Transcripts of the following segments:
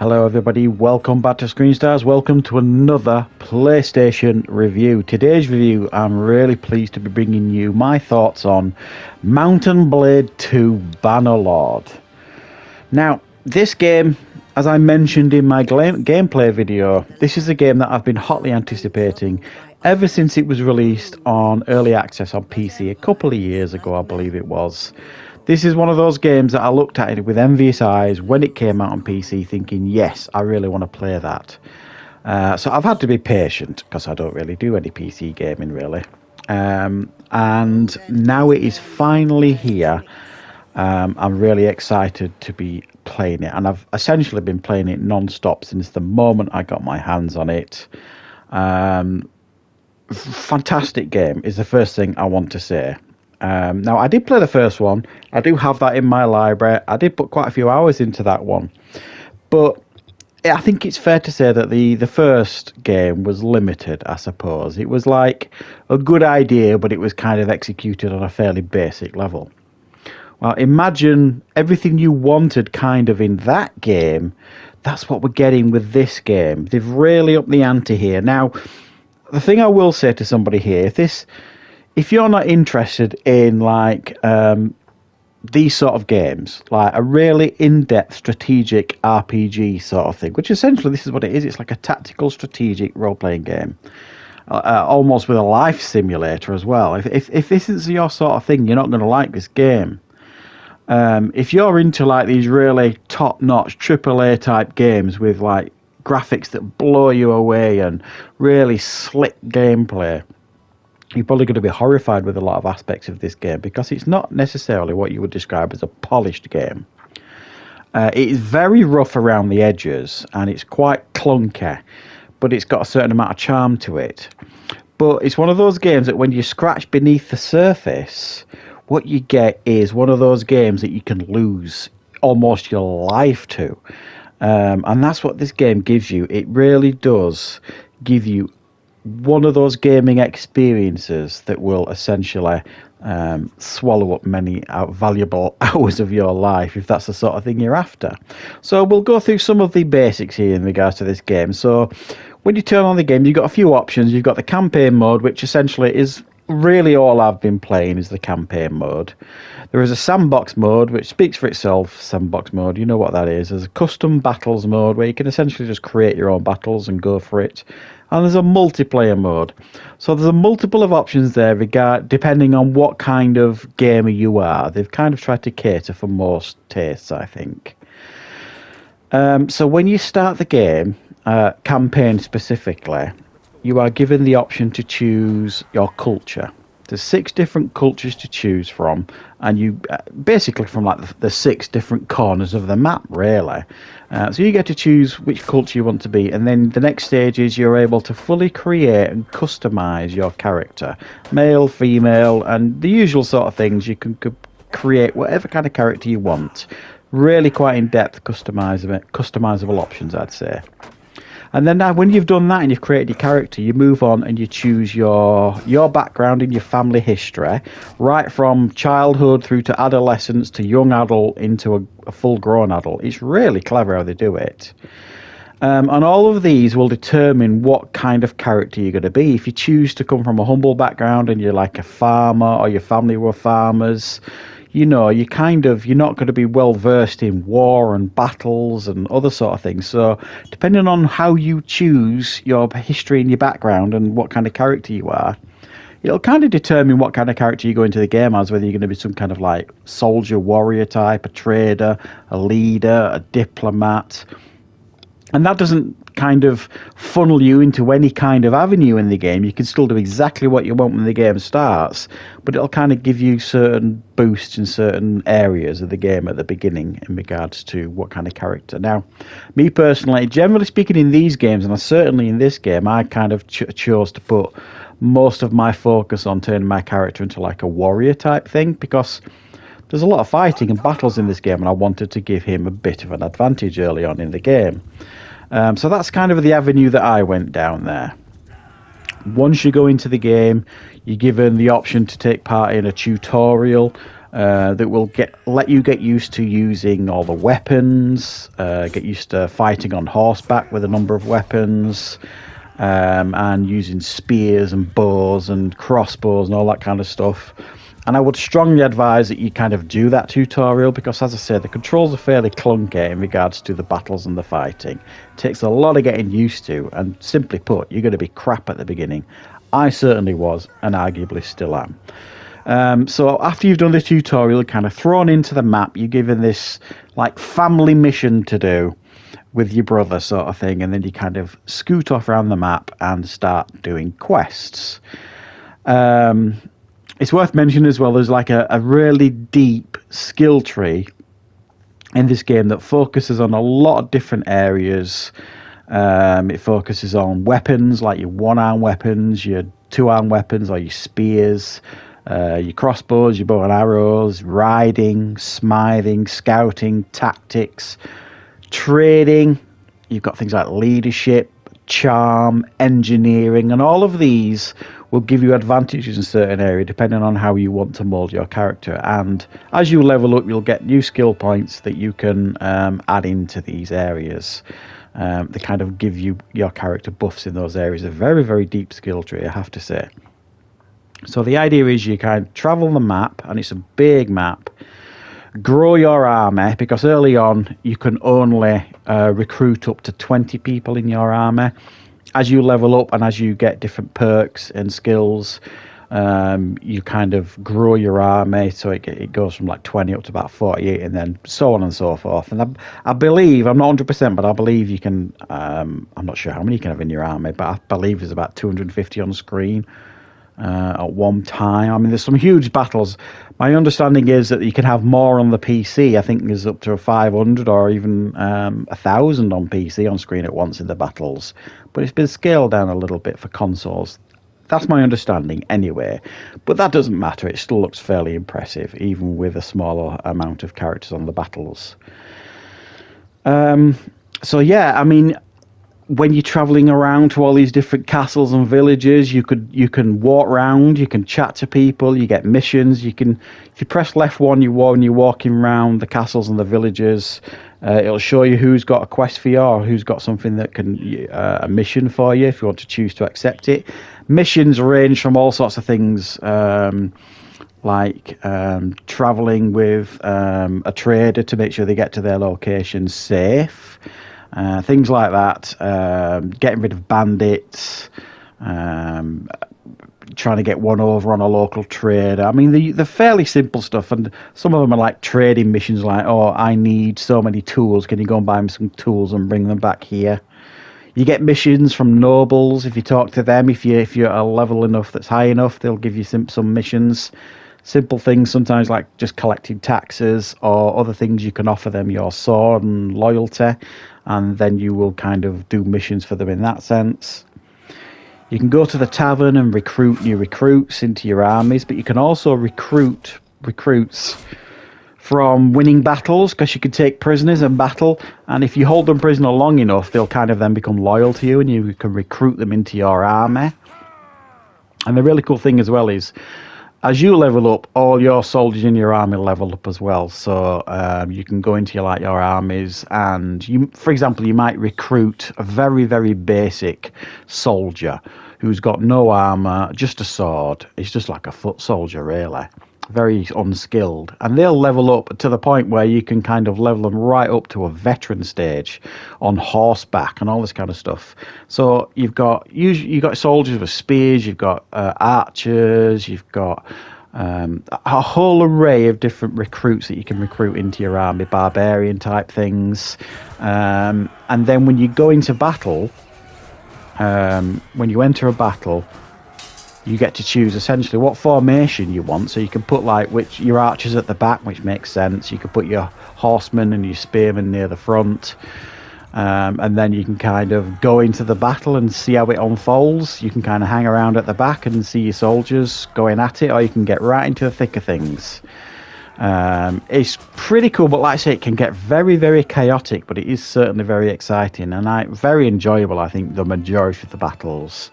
Hello everybody, welcome back to Screenstars, welcome to another PlayStation review. Today's review, I'm really pleased to be bringing you my thoughts on Mount & Blade 2 Bannerlord. Now, this game, as I mentioned in my gameplay video, this is a game that I've been hotly anticipating ever since it was released on early access on PC a couple of years ago, I believe it was. This is one of those games that I looked at it with envious eyes when it came out on PC, thinking, yes, I really want to play that. So I've had to be patient because I don't really do any PC gaming, really. And now it is finally here. I'm really excited to be playing it. And I've essentially been playing it non-stop since the moment I got my hands on it. Fantastic game is the first thing I want to say. Now, I did play the first one. I do have that in my library. I did put quite a few hours into that one. But I think it's fair to say that the first game was limited, I suppose. It was like a good idea, but it was kind of executed on a fairly basic level. Well, imagine everything you wanted kind of in that game. That's what we're getting with this game. They've really upped the ante here. Now, the thing I will say to somebody here, if you're not interested in like these sort of games, like a really in-depth strategic RPG sort of thing, which essentially this is what it is. It's like a tactical strategic role-playing game, almost with a life simulator as well. If this is your sort of thing, you're not going to like this game. If you're into like these really top-notch AAA type games with like graphics that blow you away and really slick gameplay, you're probably going to be horrified with a lot of aspects of this game because it's not necessarily what you would describe as a polished game. It is very rough around the edges and it's quite clunky, but it's got a certain amount of charm to it. But it's one of those games that when you scratch beneath the surface, what you get is one of those games that you can lose almost your life to. And that's what this game gives you. It really does give you one of those gaming experiences that will essentially swallow up many valuable hours of your life, if that's the sort of thing you're after. So we'll go through some of the basics here in regards to this game. So when you turn on the game, you've got a few options. You've got the campaign mode, which essentially is really all I've been playing is the campaign mode. There is a sandbox mode, which speaks for itself. Sandbox mode, you know what that is. There's a custom battles mode where you can essentially just create your own battles and go for it. And there's a multiplayer mode. So there's a multiple of options there depending on what kind of gamer you are. They've kind of tried to cater for most tastes, I think. So when you start the game, campaign specifically, you are given the option to choose your culture. There's 6 different cultures to choose from, and you basically from like the 6 different corners of the map, really. So you get to choose which culture you want to be, and then the next stage is you're able to fully create and customize your character, male, female, and the usual sort of things. You can create whatever kind of character you want. Really quite in-depth customizable options, I'd say. And then now when you've done that and you've created your character, you move on and you choose your background and your family history, right from childhood through to adolescence to young adult into a full-grown adult. It's really clever how they do it. And all of these will determine what kind of character you're going to be. If you choose to come from a humble background and you're like a farmer or your family were farmers, you know, you're not going to be well versed in war and battles and other sort of things. So depending on how you choose your history and your background and what kind of character you are, it'll kind of determine what kind of character you go into the game as, whether you're going to be some kind of like soldier, warrior type, a trader, a leader, a diplomat. And that doesn't kind of funnel you into any kind of avenue in the game. You can still do exactly what you want when the game starts, but it'll kind of give you certain boosts in certain areas of the game at the beginning in regards to what kind of character. Now, me personally, generally speaking in these games, and certainly in this game, I kind of chose to put most of my focus on turning my character into like a warrior type thing, because there's a lot of fighting and battles in this game, and I wanted to give him a bit of an advantage early on in the game. So that's kind of the avenue that I went down there. Once you go into the game, you're given the option to take part in a tutorial, that will let you get used to using all the weapons, get used to fighting on horseback with a number of weapons, and using spears and bows and crossbows and all that kind of stuff. And I would strongly advise that you kind of do that tutorial, because, as I said, the controls are fairly clunky in regards to the battles and the fighting. It takes a lot of getting used to, and simply put, you're going to be crap at the beginning. I certainly was, and arguably still am. So after you've done the tutorial, kind of thrown into the map, you're given this like family mission to do with your brother sort of thing, and then you kind of scoot off around the map and start doing quests. It's worth mentioning as well, there's like a really deep skill tree in this game that focuses on a lot of different areas. It focuses on weapons, like your one-arm weapons, your two-arm weapons, or your spears, your crossbows, your bow and arrows, riding, smithing, scouting, tactics, trading. You've got things like leadership, charm, engineering, and all of these will give you advantages in certain areas depending on how you want to mold your character. And as you level up, you'll get new skill points that you can add into these areas. They kind of give you your character buffs in those areas. A very, very deep skill tree, I have to say. So the idea is you kind of travel the map, and it's a big map. Grow your army, because early on you can only recruit up to 20 people in your army. As you level up and as you get different perks and skills, you kind of grow your army, so it goes from like 20 up to about 48, and then so on and so forth. And I believe, I'm not 100%, but I believe you can, I'm not sure how many you can have in your army, but I believe there's about 250 on screen at one time. I mean, there's some huge battles. My understanding is that you can have more on the PC. I think there's up to 500 or even 1,000 on PC on screen at once in the battles. But it's been scaled down a little bit for consoles. That's my understanding anyway. But that doesn't matter. It still looks fairly impressive, even with a smaller amount of characters on the battles. So yeah, I mean, when you're traveling around to all these different castles and villages, you can walk around, you can chat to people, you get missions. You can, if you press left one, when you're walking around the castles and the villages, it'll show you who's got a quest for you or who's got something that can a mission for you if you want to choose to accept it. Missions range from all sorts of things, like traveling with a trader to make sure they get to their location safe. Things like that, getting rid of bandits, trying to get one over on a local trader. I mean, the fairly simple stuff, and some of them are like trading missions, like, oh, I need so many tools, can you go and buy me some tools and bring them back here? You get missions from nobles. If you talk to them, if you're a level enough that's high enough, they'll give you some missions. Simple things sometimes like just collecting taxes, or other things you can offer them your sword and loyalty, and then you will kind of do missions for them in that sense. You can go to the tavern and recruit new recruits into your armies, but you can also recruit recruits from winning battles, because you can take prisoners in battle, and if you hold them prisoner long enough, they'll kind of then become loyal to you, and you can recruit them into your army. And the really cool thing as well is, as you level up, all your soldiers in your army level up as well. So you can go into your armies, and you, for example, you might recruit a very, very basic soldier who's got no armor, just a sword. It's just like a foot soldier, really. Very unskilled, and they'll level up to the point where you can kind of level them right up to a veteran stage on horseback and all this kind of stuff. So you've got soldiers with spears, you've got archers, you've got a whole array of different recruits that you can recruit into your army, barbarian type things, and then when you go into battle, when you enter a battle, you get to choose essentially what formation you want. So you can put your archers at the back, which makes sense. You can put your horsemen and your spearmen near the front, and then you can kind of go into the battle and see how it unfolds. You can kind of hang around at the back and see your soldiers going at it, or you can get right into the thick of things. It's pretty cool, but like I say, it can get very, very chaotic, but it is certainly very exciting and very enjoyable, I think, the majority of the battles.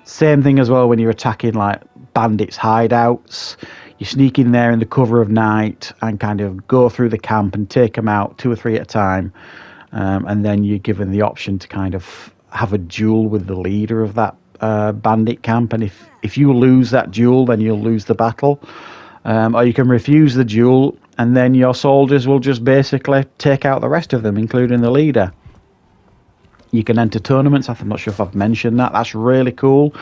Same thing as well when you're attacking like bandits' hideouts. You sneak in there in the cover of night and kind of go through the camp and take them out 2 or 3 at a time. And then you're given the option to kind of have a duel with the leader of that bandit camp. And if you lose that duel, then you'll lose the battle. Or you can refuse the duel, and then your soldiers will just basically take out the rest of them, including the leader. You can enter tournaments. I'm not sure if I've mentioned that. That's really cool.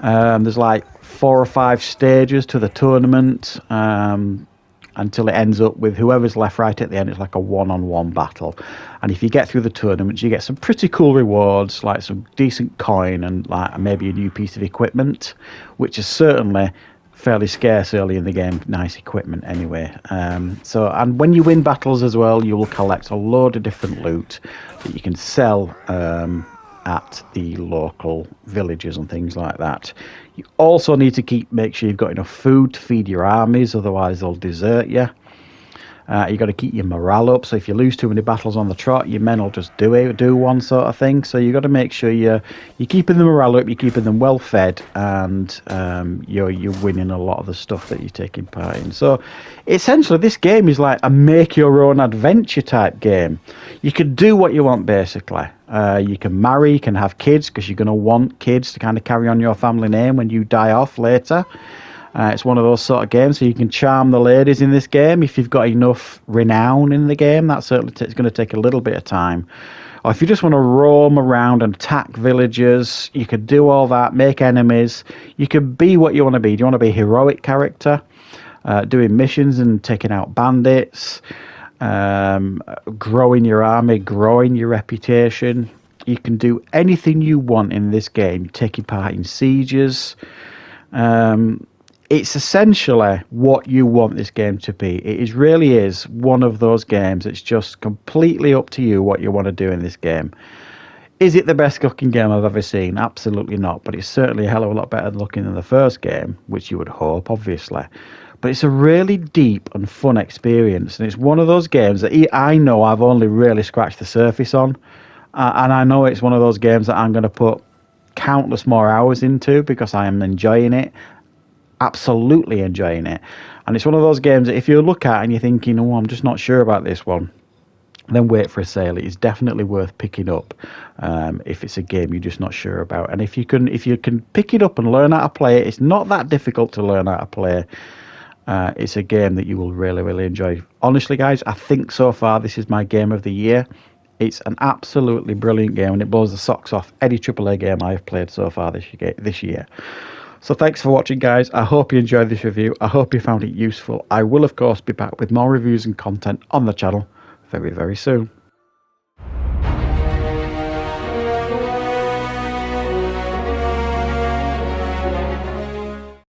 There's like 4 or 5 stages to the tournament until it ends up with whoever's left right at the end. It's like a one-on-one battle. And if you get through the tournament, you get some pretty cool rewards, like some decent coin and like maybe a new piece of equipment, which is certainly fairly scarce early in the game. Nice equipment anyway. And when you win battles as well, you will collect a load of different loot that you can sell at the local villages and things like that. You also need to make sure you've got enough food to feed your armies, otherwise they'll desert you. You've got to keep your morale up, so if you lose too many battles on the trot, your men will just do one sort of thing. So you've got to make sure you're keeping the morale up, you're keeping them well fed, and you're winning a lot of the stuff that you're taking part in. So essentially this game is like a make your own adventure type game. You can do what you want basically. You can marry, you can have kids, because you're going to want kids to kind of carry on your family name when you die off later. It's one of those sort of games, so you can charm the ladies in this game if you've got enough renown in the game. That certainly it's going to take a little bit of time. Or if you just want to roam around and attack villagers, you could do all that, make enemies. You could be what you want to be. Do you want to be a heroic character, doing missions and taking out bandits, growing your army, growing your reputation? You can do anything you want in this game, taking part in sieges. It's essentially what you want this game to be. It really is one of those games. It's just completely up to you what you want to do in this game. Is it the best looking game I've ever seen? Absolutely not. But it's certainly a hell of a lot better looking than the first game, which you would hope, obviously. But it's a really deep and fun experience. And it's one of those games that I know I've only really scratched the surface on. And I know it's one of those games that I'm going to put countless more hours into because I am enjoying it. Absolutely enjoying it. And it's one of those games that if you look at and you're thinking, oh, I'm just not sure about this one, then wait for a sale. It is definitely worth picking up if it's a game you're just not sure about. And if you can pick it up and learn how to play it, it's not that difficult to learn how to play. It's a game that you will really, really enjoy. Honestly, guys, I think so far this is my game of the year. It's an absolutely brilliant game, and it blows the socks off any AAA game I've played so far this year. So thanks for watching, guys. I hope you enjoyed this review. I hope you found it useful. I will, of course, be back with more reviews and content on the channel very, very soon.